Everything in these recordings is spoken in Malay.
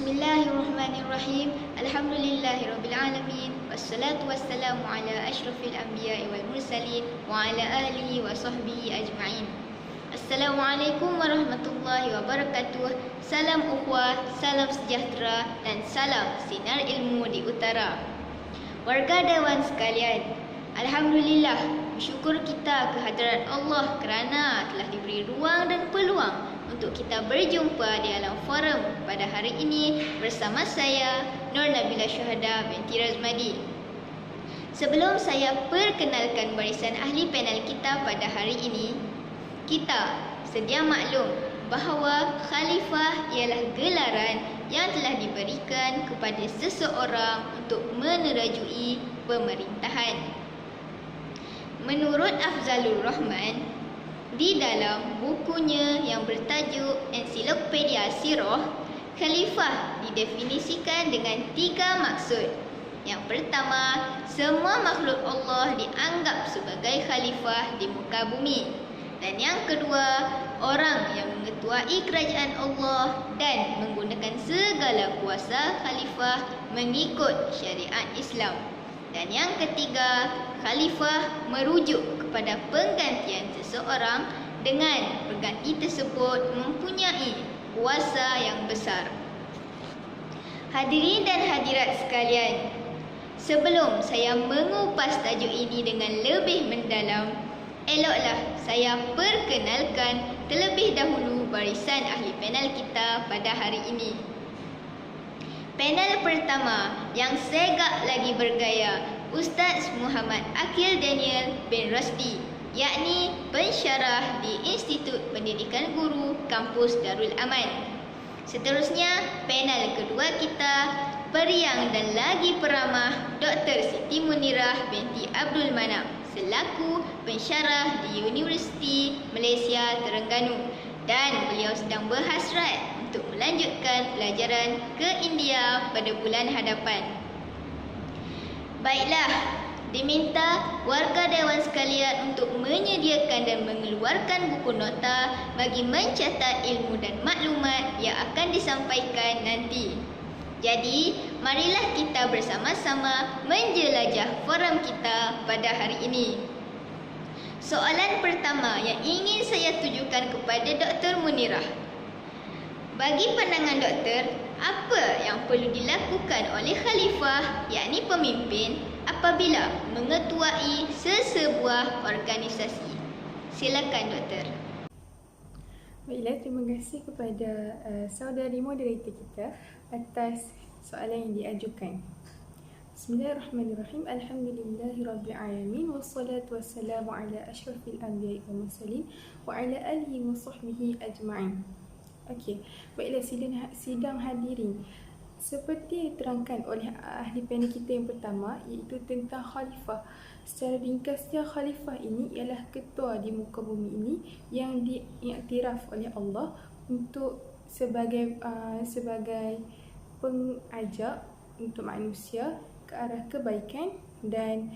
Bismillahirrahmanirrahim. Alhamdulillahirrabbilalamin. Wassalatu wassalamu ala asyrafil anbiya'i wal mursalin wa ala alihi wa sahbihi ajma'in. Assalamualaikum warahmatullahi wabarakatuh. Salam ukhuwah, salam sejahtera dan salam sinar ilmu di utara. Warga Dewan sekalian, alhamdulillah, bersyukur kita kehadrat Allah kerana telah diberi ruang dan peluang untuk kita berjumpa di alam forum pada hari ini bersama saya Nur Nabila Syuhada binti Razmadi. Sebelum saya perkenalkan barisan ahli panel kita pada hari ini, kita sedia maklum bahawa khalifah ialah gelaran yang telah diberikan kepada seseorang untuk menerajui pemerintahan. Menurut Afzalur Rahman, di dalam bukunya yang bertajuk Ensiklopedia Sirah, khalifah didefinisikan dengan 3 maksud. Yang pertama, semua makhluk Allah dianggap sebagai khalifah di muka bumi. Dan yang kedua, orang yang mengetuai kerajaan Allah dan menggunakan segala kuasa khalifah mengikut syariat Islam. Dan yang ketiga, khalifah merujuk kepada penggantian seseorang dengan pengganti tersebut mempunyai kuasa yang besar. Hadirin dan hadirat sekalian, sebelum saya mengupas tajuk ini dengan lebih mendalam, eloklah saya perkenalkan terlebih dahulu barisan ahli panel kita pada hari ini. Panel pertama yang segak lagi bergaya, Ustaz Muhammad Akil Daniel bin Rasdi, yakni pensyarah di Institut Pendidikan Guru Kampus Darul Aman. Seterusnya, panel kedua kita, periang dan lagi peramah Dr. Siti Munirah binti Abdul Manap selaku pensyarah di Universiti Malaysia Terengganu, dan beliau sedang berhasrat untuk melanjutkan pelajaran ke India pada bulan hadapan. Baiklah, diminta warga dewan sekalian untuk menyediakan dan mengeluarkan buku nota bagi mencatat ilmu dan maklumat yang akan disampaikan nanti. Jadi, marilah kita bersama-sama menjelajah forum kita pada hari ini. Soalan pertama yang ingin saya tujukan kepada Dr. Munirah. Bagi pandangan doktor, apa yang perlu dilakukan oleh khalifah, yakni pemimpin, apabila mengetuai sesebuah organisasi? Silakan doktor. Baiklah, terima kasih kepada saudari moderator kita atas soalan yang diajukan. Bismillahirrahmanirrahim. Alhamdulillahirrabbilalamin. Wassalatu wassalamu ala asyrafil anbiya'i wal mursalin wa ala alihi wa sahbihi ajma'in. Okey, baiklah sidang hadirin. Seperti diterangkan oleh ahli panel kita yang pertama, iaitu tentang khalifah. Secara ringkasnya, khalifah ini ialah ketua di muka bumi ini yang diiktiraf oleh Allah untuk sebagai pengajak untuk manusia ke arah kebaikan dan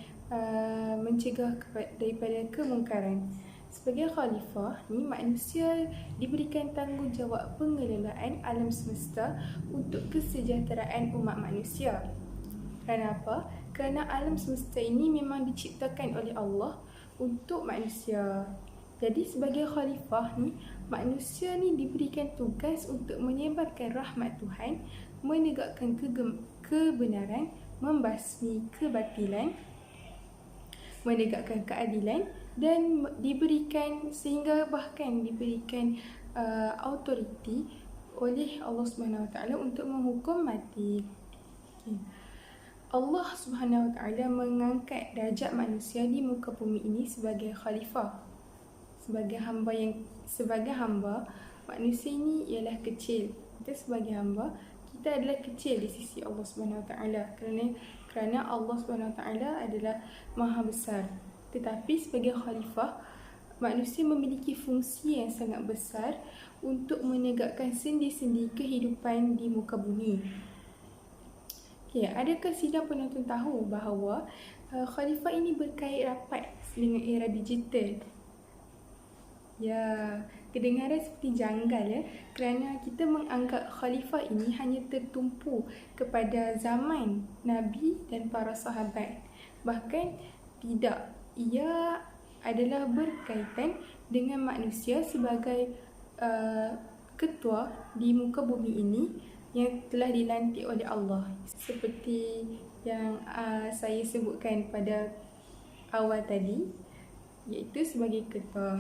mencegah daripada kemungkaran. Sebagai khalifah ni, manusia diberikan tanggungjawab pengelolaan alam semesta untuk kesejahteraan umat manusia. Kerana apa? Kerana alam semesta ini memang diciptakan oleh Allah untuk manusia. Jadi sebagai khalifah ni, manusia ni diberikan tugas untuk menyebarkan rahmat Tuhan, menegakkan kebenaran, membasmi kebatilan, menegakkan keadilan, dan diberikan sehingga bahkan diberikan autoriti oleh Allah Subhanahu Wa Taala untuk menghukum mati. Allah Subhanahu Wa Taala mengangkat darjat manusia di muka bumi ini sebagai khalifah, sebagai hamba. Manusia ini ialah kecil. Kita sebagai hamba, kita adalah kecil di sisi Allah Subhanahu Wa Taala kerana Allah Subhanahu Wa Taala adalah maha besar. Tetapi sebagai khalifah, manusia memiliki fungsi yang sangat besar untuk menegakkan sendi-sendi kehidupan di muka bumi. Okay, adakah sidang penonton tahu bahawa khalifah ini berkait rapat dengan era digital? Ya, kedengaran seperti janggal ya, kerana kita menganggap khalifah ini hanya tertumpu kepada zaman Nabi dan para sahabat. Bahkan tidak, ia adalah berkaitan dengan manusia sebagai ketua di muka bumi ini yang telah dilantik oleh Allah. Seperti yang saya sebutkan pada awal tadi, iaitu sebagai ketua.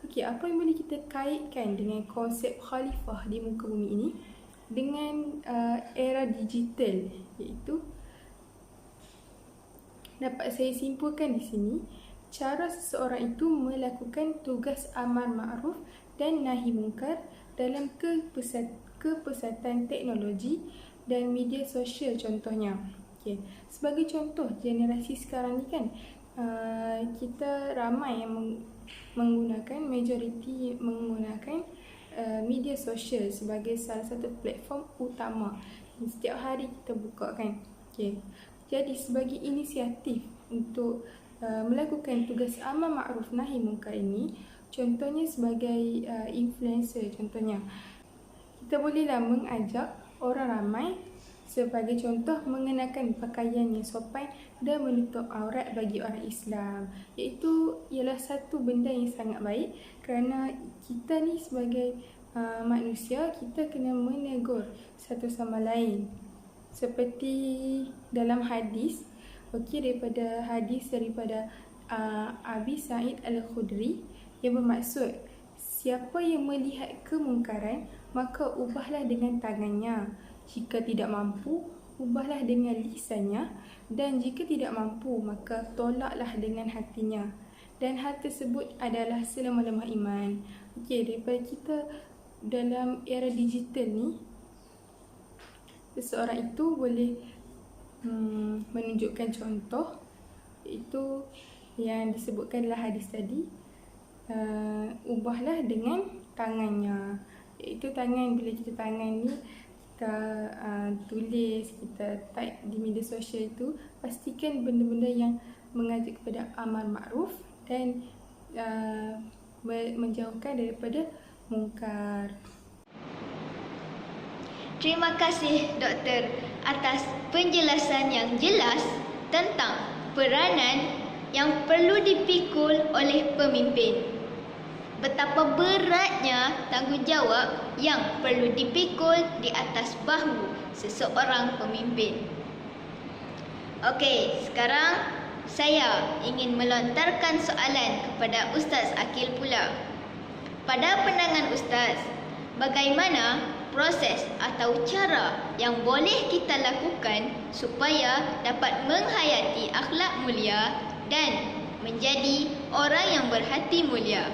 Okey, apa yang boleh kita kaitkan dengan konsep khalifah di muka bumi ini dengan era digital, iaitu dapat saya simpulkan di sini cara seseorang itu melakukan tugas amar ma'ruf dan nahi mungkar dalam kepesatan teknologi dan media sosial contohnya. Okay. Sebagai contoh, generasi sekarang ni kan kita ramai yang menggunakan, majoriti menggunakan media sosial sebagai salah satu platform utama. Setiap hari kita buka kan. Okay. Jadi sebagai inisiatif untuk melakukan tugas amar ma'ruf nahi mungkar ini, contohnya sebagai influencer contohnya, kita bolehlah mengajak orang ramai sebagai contoh mengenakan pakaian yang sopan dan menutup aurat bagi orang Islam. Iaitu ialah satu benda yang sangat baik kerana kita ni sebagai manusia, kita kena menegur satu sama lain. Seperti dalam hadis, daripada hadis daripada Abi Sa'id Al-Khudri yang bermaksud, siapa yang melihat kemungkaran maka ubahlah dengan tangannya. Jika tidak mampu, ubahlah dengan lisannya, dan jika tidak mampu, maka tolaklah dengan hatinya. Dan hal tersebut adalah selama-lama iman. Daripada kita dalam era digital ni, seseorang itu boleh menunjukkan contoh, iaitu yang disebutkan dalam hadis tadi, ubahlah dengan tangannya. Iaitu tangan, bila kita tangan ni kita tulis, kita type di media sosial itu, pastikan benda-benda yang mengajak kepada amar ma'ruf dan menjauhkan daripada mungkar. Terima kasih Doktor atas penjelasan yang jelas tentang peranan yang perlu dipikul oleh pemimpin. Betapa beratnya tanggungjawab yang perlu dipikul di atas bahu seseorang pemimpin. Okey, sekarang saya ingin melontarkan soalan kepada Ustaz Akil pula. Pada pandangan Ustaz, bagaimana proses atau cara yang boleh kita lakukan supaya dapat menghayati akhlak mulia dan menjadi orang yang berhati mulia?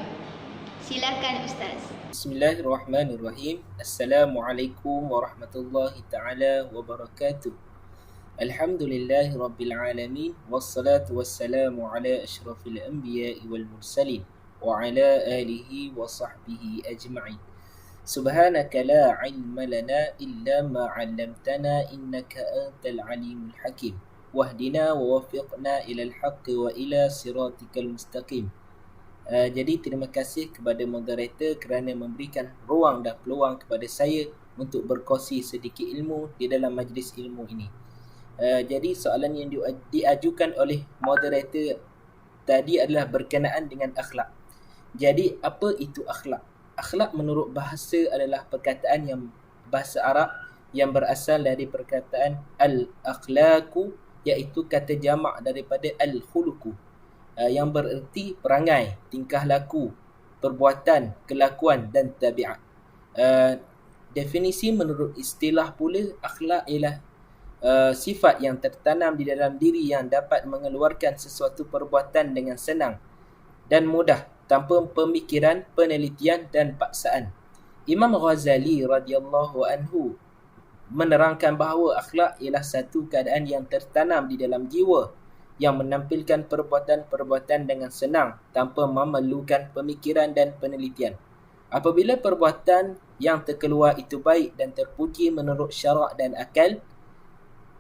Silakan Ustaz. Bismillahirrahmanirrahim. Assalamualaikum warahmatullahi taala wabarakatuh. Alhamdulillahi rabbil alamin, wassalatu wassalamu ala asyrafil anbiya'i wal mursalin wa ala alihi wa sahbihi ajma'in. Subhanaka la ilma lana illa ma 'allamtana innaka antal alimul hakim. Wahdina wa waffiqna ila al-haqqi wa ila siratikal mustaqim. Jadi terima kasih kepada moderator kerana memberikan ruang dan peluang kepada saya untuk berkongsi sedikit ilmu di dalam majlis ilmu ini. Jadi soalan yang diajukan oleh moderator tadi adalah berkenaan dengan akhlak. Jadi apa itu akhlak? Akhlak menurut bahasa adalah perkataan yang bahasa Arab yang berasal dari perkataan al-akhlaqu, iaitu kata jamak daripada al-khuluqu, yang bererti perangai, tingkah laku, perbuatan, kelakuan dan tabiat. Definisi menurut istilah pula, akhlak ialah sifat yang tertanam di dalam diri yang dapat mengeluarkan sesuatu perbuatan dengan senang dan mudah tanpa pemikiran, penelitian dan paksaan. Imam Ghazali radhiyallahu anhu menerangkan bahawa akhlak ialah satu keadaan yang tertanam di dalam jiwa yang menampilkan perbuatan-perbuatan dengan senang tanpa memerlukan pemikiran dan penelitian. Apabila perbuatan yang terkeluar itu baik dan terpuji menurut syarak dan akal,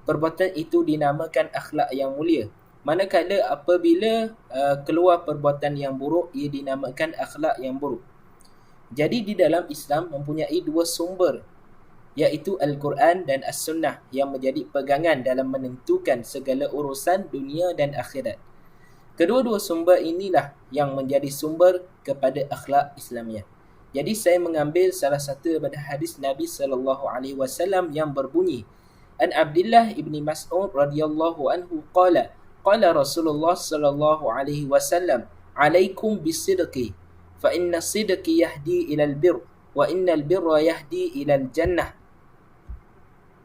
perbuatan itu dinamakan akhlak yang mulia. Manakala apabila keluar perbuatan yang buruk, ia dinamakan akhlak yang buruk. Jadi di dalam Islam mempunyai dua sumber, iaitu Al-Quran dan As-Sunnah yang menjadi pegangan dalam menentukan segala urusan dunia dan akhirat. Kedua-dua sumber inilah yang menjadi sumber kepada akhlak Islamiah. Jadi saya mengambil salah satu daripada hadis Nabi SAW yang berbunyi, An Abdullah ibni Mas'ud radhiyallahu anhu qala Rasulullah sallallahu alaihi wasallam, alaikum bisidqi fa inna sidqi yahdi ila albir wa inna albirra yahdi ila aljannah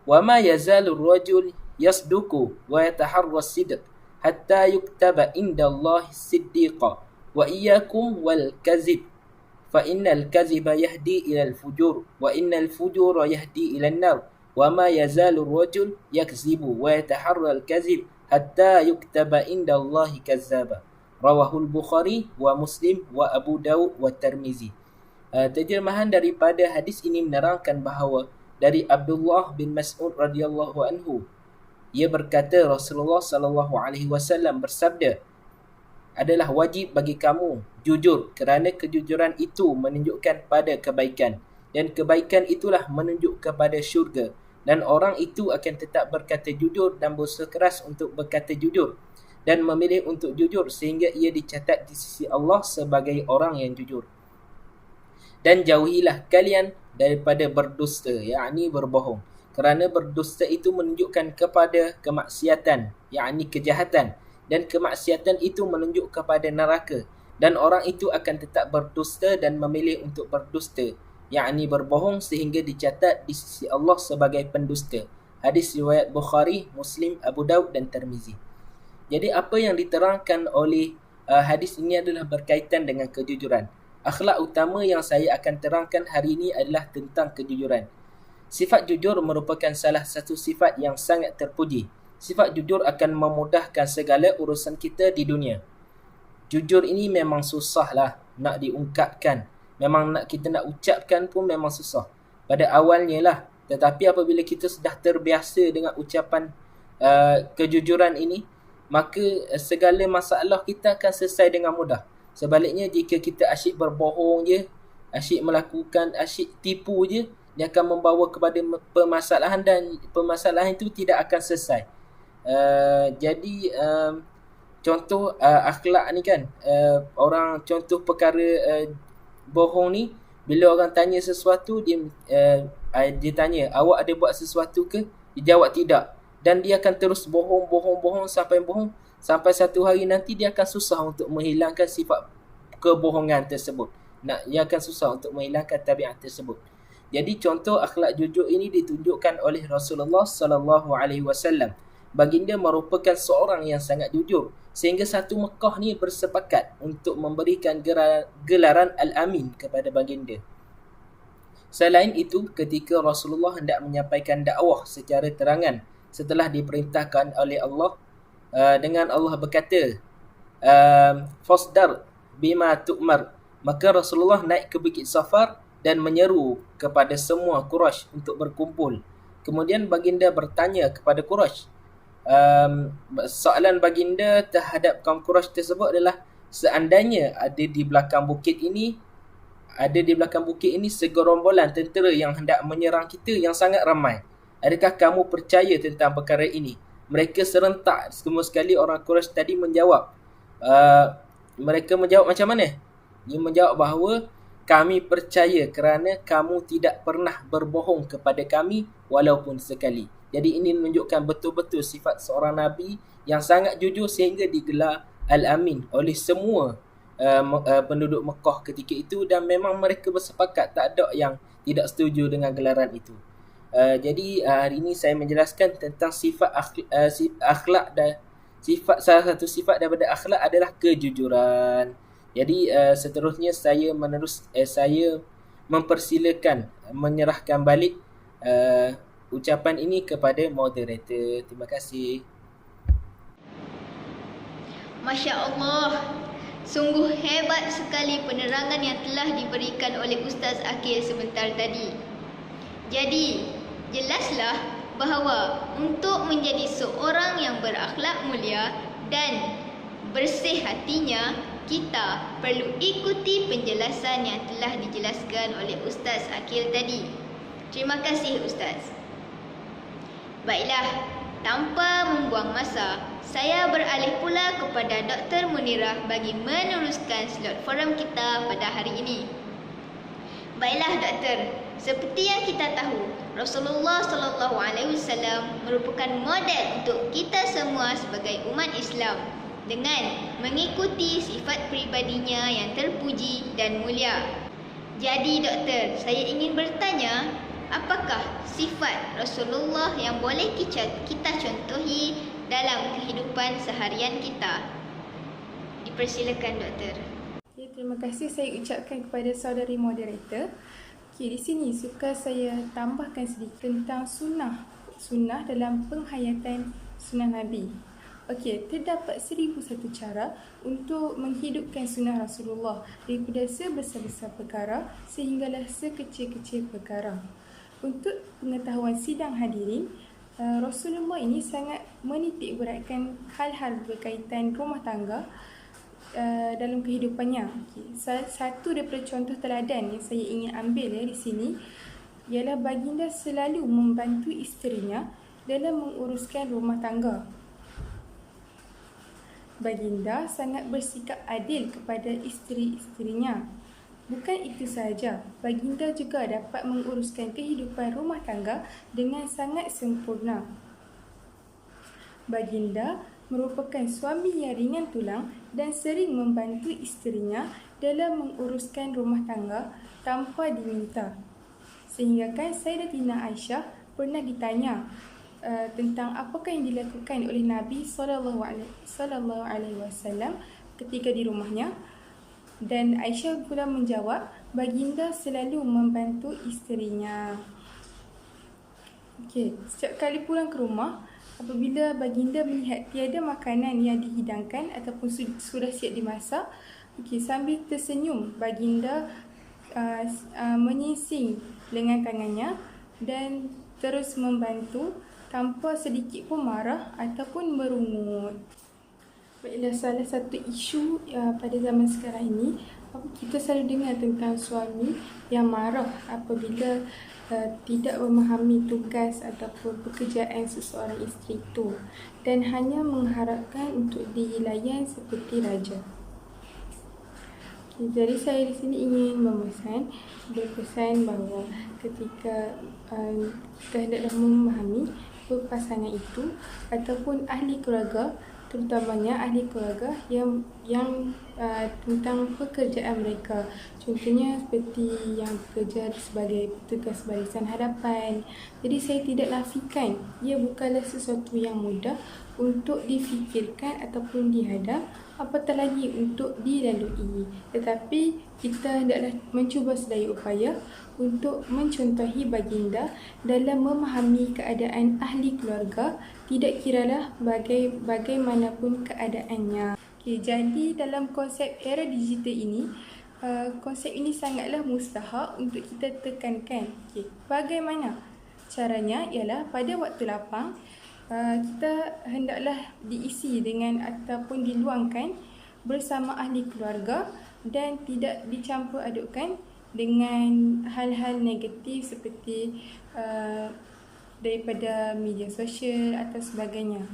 wa ma yazalu ar-rajul yasduqu wa yataharra as-sidq hatta yuktaba indallahi as-siddiqa wa iyyakum wal kazib fa innal kaziba yahdi ila al-fujur wa innal fujura yahdi ila an-nar wa ma yazalu ar-rajul yakzibu wa yataharra al-kazib hatta yuktaba indallahi kazzaba. Rawahul Bukhari wa Muslim wa Abu Daud wa Tirmizi. Terjemahan daripada hadis ini menerangkan bahawa dari Abdullah bin Mas'ud radhiyallahu anhu, ia berkata Rasulullah sallallahu alaihi wasallam bersabda, adalah wajib bagi kamu jujur kerana kejujuran itu menunjukkan pada kebaikan dan kebaikan itulah menunjuk kepada syurga dan orang itu akan tetap berkata jujur dan berusaha keras untuk berkata jujur dan memilih untuk jujur sehingga ia dicatat di sisi Allah sebagai orang yang jujur. Dan jauhilah kalian daripada berdusta, yakni berbohong. Kerana berdusta itu menunjukkan kepada kemaksiatan, yakni kejahatan. Dan kemaksiatan itu menunjuk kepada neraka. Dan orang itu akan tetap berdusta dan memilih untuk berdusta, yakni berbohong sehingga dicatat di sisi Allah sebagai pendusta. Hadis riwayat Bukhari, Muslim, Abu Daud dan Tirmizi. Jadi apa yang diterangkan oleh hadis ini adalah berkaitan dengan kejujuran. Akhlak utama yang saya akan terangkan hari ini adalah tentang kejujuran. Sifat jujur merupakan salah satu sifat yang sangat terpuji. Sifat jujur akan memudahkan segala urusan kita di dunia. Jujur ini memang susahlah nak diungkapkan. Memang kita nak ucapkan pun memang susah. Pada awalnya lah. Tetapi apabila kita sudah terbiasa dengan ucapan kejujuran ini, maka segala masalah kita akan selesai dengan mudah. Sebaliknya jika kita asyik berbohong je, asyik tipu je, dia akan membawa kepada permasalahan dan permasalahan itu tidak akan selesai. Jadi contoh akhlak ni kan, orang contoh perkara bohong ni, bila orang tanya sesuatu, dia tanya, awak ada buat sesuatu ke? Dia jawab tidak. Dan dia akan terus bohong sampai satu hari nanti dia akan susah untuk menghilangkan sifat kebohongan tersebut. Dia akan susah untuk menghilangkan tabiat tersebut. Jadi contoh akhlak jujur ini ditunjukkan oleh Rasulullah sallallahu alaihi wasallam. Baginda merupakan seorang yang sangat jujur sehingga satu Mekah ni bersepakat untuk memberikan gelaran Al-Amin kepada baginda. Selain itu, ketika Rasulullah hendak menyampaikan dakwah secara terangan setelah diperintahkan oleh Allah, dengan Allah berkata, fasdar bima tu'mar, maka Rasulullah naik ke Bukit Safar dan menyeru kepada semua Quraisy untuk berkumpul. Kemudian baginda bertanya kepada Quraisy. Soalan baginda terhadap kaum Quraisy tersebut adalah, seandainya ada di belakang bukit ini segerombolan tentera yang hendak menyerang kita yang sangat ramai, adakah kamu percaya tentang perkara ini? Mereka serentak semua sekali orang Quraisy tadi menjawab. Mereka menjawab macam mana? Dia menjawab bahawa kami percaya kerana kamu tidak pernah berbohong kepada kami walaupun sekali. Jadi ini menunjukkan betul-betul sifat seorang Nabi yang sangat jujur sehingga digelar Al-Amin oleh semua penduduk Mekah ketika itu, dan memang mereka bersepakat, tak ada yang tidak setuju dengan gelaran itu. Jadi hari ini saya menjelaskan tentang sifat akhlak dan salah satu sifat daripada akhlak adalah kejujuran. Jadi seterusnya saya mempersilakan menyerahkan balik ucapan ini kepada moderator. Terima kasih. Masya Allah, sungguh hebat sekali penerangan yang telah diberikan oleh Ustaz Akil sebentar tadi. Jadi, jelaslah bahawa untuk menjadi seorang yang berakhlak mulia dan bersih hatinya, kita perlu ikuti penjelasan yang telah dijelaskan oleh Ustaz Akil tadi. Terima kasih Ustaz. Baiklah, tanpa membuang masa, saya beralih pula kepada Dr. Munirah bagi meneruskan slot forum kita pada hari ini. Baiklah doktor, seperti yang kita tahu, Rasulullah SAW merupakan model untuk kita semua sebagai umat Islam dengan mengikuti sifat pribadinya yang terpuji dan mulia. Jadi doktor, saya ingin bertanya, apakah sifat Rasulullah yang boleh kita contohi dalam kehidupan seharian kita? Dipersilakan doktor. Okay, terima kasih saya ucapkan kepada saudari moderator. Okay, di sini suka saya tambahkan sedikit tentang sunnah dalam penghayatan sunnah Nabi. Okey, terdapat 1001 cara untuk menghidupkan sunnah Rasulullah daripada sebesar-besar perkara sehinggalah sekecil-kecil perkara. Untuk pengetahuan sidang hadirin, Rasulullah ini sangat menitik beratkan hal-hal berkaitan rumah tangga dalam kehidupannya. Okay. Satu daripada contoh teladan yang saya ingin ambil di sini ialah baginda selalu membantu isterinya dalam menguruskan rumah tangga. Baginda sangat bersikap adil kepada isteri-isterinya. Bukan itu sahaja, baginda juga dapat menguruskan kehidupan rumah tangga dengan sangat sempurna. Baginda merupakan suami yang ringan tulang dan sering membantu isterinya dalam menguruskan rumah tangga tanpa diminta. Sehingga kan Sayyidatina Aisyah pernah ditanya tentang apakah yang dilakukan oleh Nabi SAW ketika di rumahnya, dan Aisyah pula menjawab, baginda selalu membantu isterinya. Okey, setiap kali pulang ke rumah, apabila baginda melihat tiada makanan yang dihidangkan ataupun sudah siap dimasak, sambil tersenyum, baginda menyising lengan tangannya dan terus membantu tanpa sedikit pun marah ataupun merungut. Baiklah, salah satu isu pada zaman sekarang ini, kita selalu dengar tentang suami yang marah apabila tidak memahami tugas ataupun pekerjaan seseorang isteri itu dan hanya mengharapkan untuk dilayan seperti raja. Jadi saya di sini ingin berpesan bahawa ketika kita hendaklah memahami pasangan itu ataupun ahli keluarga, terutamanya ahli keluarga yang tentang pekerjaan mereka. Contohnya seperti yang bekerja sebagai petugas barisan hadapan. Jadi saya tidak nafikan ia bukanlah sesuatu yang mudah untuk difikirkan ataupun dihadap, apatah lagi untuk dilalui. Tetapi kita hendaklah mencuba sedaya upaya untuk mencontohi baginda dalam memahami keadaan ahli keluarga, tidak kiralah bagaimanapun keadaannya. Okay, jadi dalam konsep era digital ini, konsep ini sangatlah mustahak untuk kita tekankan. Okay, bagaimana caranya? Ialah pada waktu lapang, kita hendaklah diisi dengan ataupun diluangkan bersama ahli keluarga dan tidak dicampur adukkan dengan hal-hal negatif seperti daripada media sosial atau sebagainya.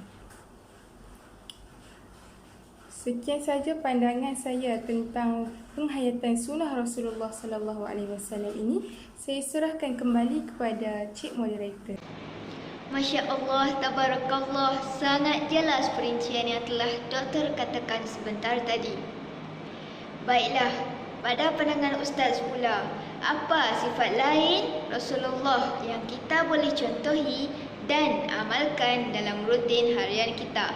Sekian saja pandangan saya tentang penghayatan sunnah Rasulullah SAW ini. Saya serahkan kembali kepada Cik Moderator. Masya Allah, tabarakallah, sangat jelas perincian yang telah doktor katakan sebentar tadi. Baiklah, pada pandangan Ustaz pula, apa sifat lain Rasulullah yang kita boleh contohi dan amalkan dalam rutin harian kita?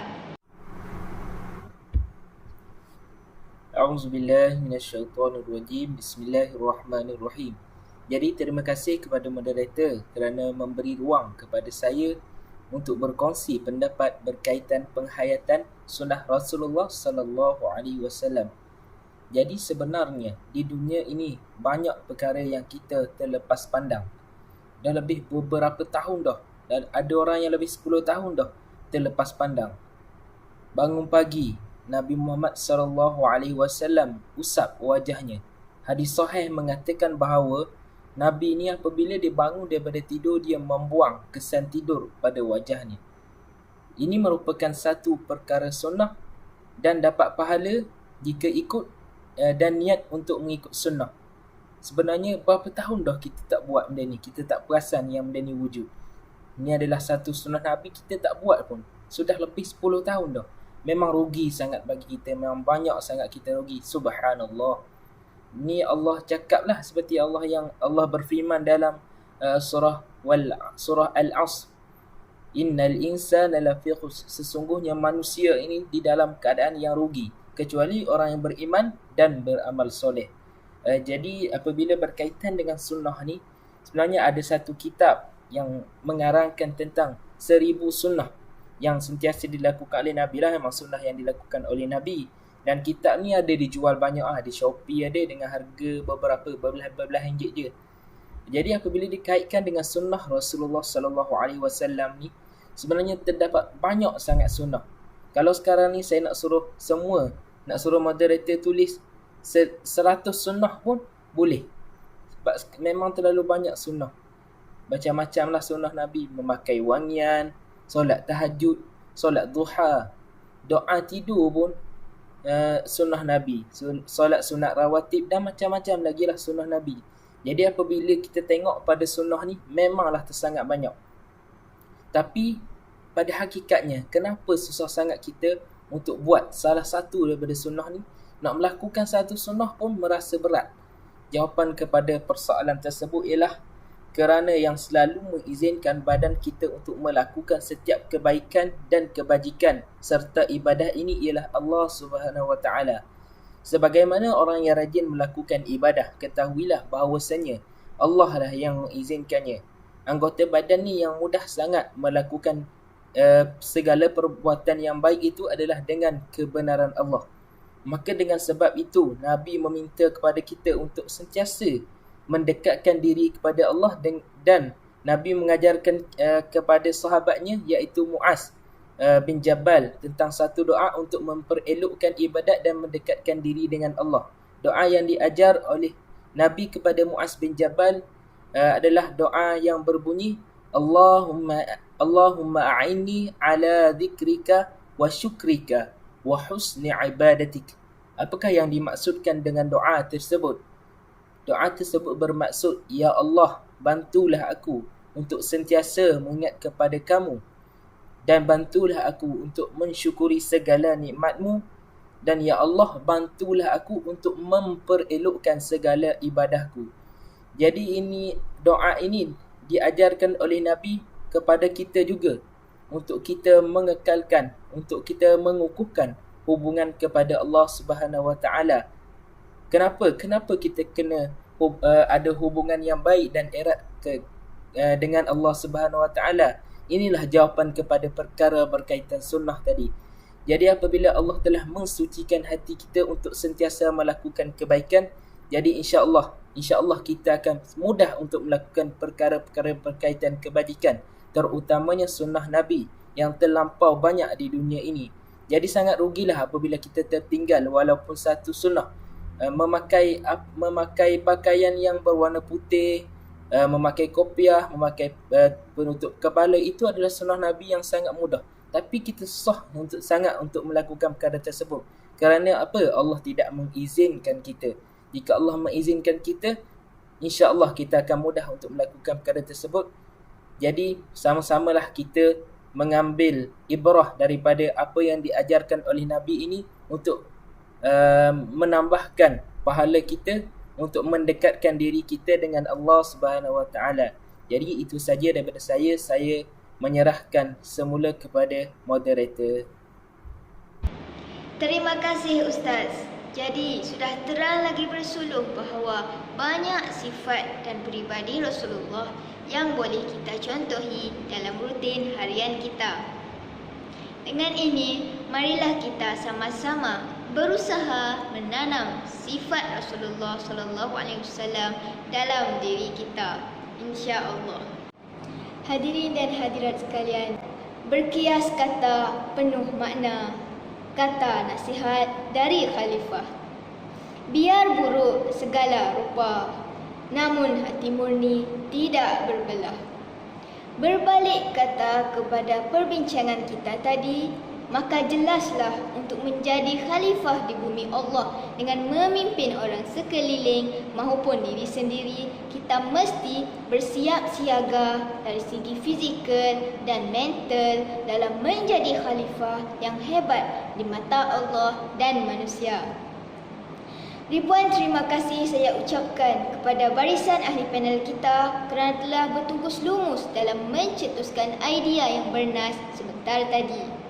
A'udzubillahi minasyaitonirrajim. Bismillahirrahmanirrahim. Jadi terima kasih kepada moderator kerana memberi ruang kepada saya untuk berkongsi pendapat berkaitan penghayatan sunnah Rasulullah sallallahu alaihi wasallam. Jadi sebenarnya di dunia ini banyak perkara yang kita terlepas pandang. Dah lebih beberapa tahun dah, dan ada orang yang lebih 10 tahun dah terlepas pandang. Bangun pagi, Nabi Muhammad SAW usap wajahnya. Hadis sahih mengatakan bahawa Nabi ni apabila dia bangun daripada tidur, dia membuang kesan tidur pada wajahnya. Ini merupakan satu perkara sunnah dan dapat pahala jika ikut dan niat untuk mengikut sunnah. Sebenarnya berapa tahun dah kita tak buat benda ni, kita tak perasan yang benda ni wujud. Ini adalah satu sunnah Nabi, kita tak buat pun. Sudah lebih 10 tahun dah. Memang rugi sangat bagi kita, memang banyak sangat kita rugi. Subhanallah. Ni Allah cakap lah seperti Allah berfirman dalam surah Al-Asr. Innal insana lafi khusr. Sesungguhnya manusia ini di dalam keadaan yang rugi, kecuali orang yang beriman dan beramal soleh. Jadi apabila berkaitan dengan sunnah ni, sebenarnya ada satu kitab yang mengarangkan tentang 1000 sunnah yang sentiasa dilakukan oleh Nabi lah. Memang sunnah yang dilakukan oleh Nabi. Dan kitab ni ada dijual banyak di Shopee ada dengan harga berbelah ringgit je. Jadi apabila dikaitkan dengan sunnah Rasulullah SAW ni, sebenarnya terdapat banyak sangat sunnah. Kalau sekarang ni saya nak suruh moderator tulis 100 sunnah pun boleh. Sebab memang terlalu banyak sunnah. Macam-macam lah sunnah Nabi. Memakai wangian, solat tahajud, solat duha, doa tidur pun sunnah Nabi. Solat sunat rawatib dan macam-macam lagi lah sunnah Nabi. Jadi apabila kita tengok pada sunnah ni, memanglah tersangat banyak. Tapi pada hakikatnya, kenapa susah sangat kita untuk buat salah satu daripada sunnah ni? Nak melakukan satu sunnah pun merasa berat. Jawapan kepada persoalan tersebut ialah kerana yang selalu mengizinkan badan kita untuk melakukan setiap kebaikan dan kebajikan serta ibadah ini ialah Allah Subhanahu Wa Taala. Sebagaimana orang yang rajin melakukan ibadah, ketahuilah bahawasanya Allah lah yang mengizinkannya. Anggota badan ni yang mudah sangat melakukan segala perbuatan yang baik itu adalah dengan kebenaran Allah. Maka dengan sebab itu, Nabi meminta kepada kita untuk sentiasa mendekatkan diri kepada Allah dan Nabi mengajarkan kepada sahabatnya iaitu Muaz bin Jabal tentang satu doa untuk memperelokkan ibadat dan mendekatkan diri dengan Allah. Doa yang diajar oleh Nabi kepada Muaz bin Jabal adalah doa yang berbunyi Allahumma a'inni ala dhikrika wa syukrika wa husni ibadatik. Apakah yang dimaksudkan dengan doa tersebut? Doa tersebut bermaksud, Ya Allah, bantulah aku untuk sentiasa mengingat kepada kamu dan bantulah aku untuk mensyukuri segala nikmat-Mu, dan Ya Allah, bantulah aku untuk memperelokkan segala ibadahku. Jadi doa ini diajarkan oleh Nabi kepada kita juga, untuk kita mengekalkan, untuk kita mengukuhkan hubungan kepada Allah Subhanahu Wa Taala. Kenapa kita kena ada hubungan yang baik dan erat dengan Allah Subhanahu Wa Taala? Inilah jawapan kepada perkara berkaitan sunnah tadi. Jadi apabila Allah telah mensucikan hati kita untuk sentiasa melakukan kebaikan, jadi insya-Allah kita akan mudah untuk melakukan perkara-perkara berkaitan kebajikan, terutamanya sunnah Nabi yang terlampau banyak di dunia ini. Jadi sangat rugilah apabila kita tertinggal walaupun satu sunnah. Memakai pakaian yang berwarna putih, memakai kopiah, memakai penutup kepala, itu adalah sunnah Nabi yang sangat mudah. Tapi kita susah sangat untuk melakukan perkara tersebut. Kerana apa? Allah tidak mengizinkan kita. Jika Allah mengizinkan kita, insya-Allah kita akan mudah untuk melakukan perkara tersebut. Jadi sama-samalah kita mengambil ibrah daripada apa yang diajarkan oleh Nabi ini untuk menambahkan pahala kita untuk mendekatkan diri kita dengan Allah Subhanahu Wa Taala. Jadi itu saja daripada saya menyerahkan semula kepada moderator. Terima kasih Ustaz. Jadi sudah terang lagi bersuluh bahawa banyak sifat dan peribadi Rasulullah yang boleh kita contohi dalam rutin harian kita. Dengan ini, marilah kita sama-sama berusaha menanam sifat Rasulullah SAW dalam diri kita, insya-Allah. Hadirin dan hadirat sekalian, berkias kata penuh makna. kata nasihat dari khalifah. Biar buruk segala rupa, namun hati murni tidak berbelah. Berbalik kata kepada perbincangan kita tadi, maka jelaslah untuk menjadi khalifah di bumi Allah dengan memimpin orang sekeliling maupun diri sendiri, kita mesti bersiap siaga dari segi fizikal dan mental dalam menjadi khalifah yang hebat di mata Allah dan manusia. Ribuan terima kasih saya ucapkan kepada barisan ahli panel kita kerana telah bertungkus lumus dalam mencetuskan idea yang bernas sebentar tadi.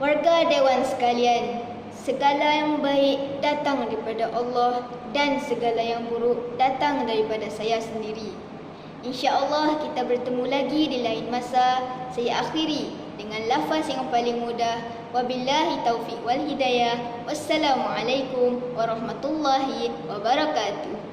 Warga Dewan sekalian, segala yang baik datang daripada Allah dan segala yang buruk datang daripada saya sendiri. InsyaAllah kita bertemu lagi di lain masa. Saya akhiri dengan lafaz yang paling mudah. Wabillahi taufiq wal hidayah. Wassalamualaikum warahmatullahi wabarakatuh.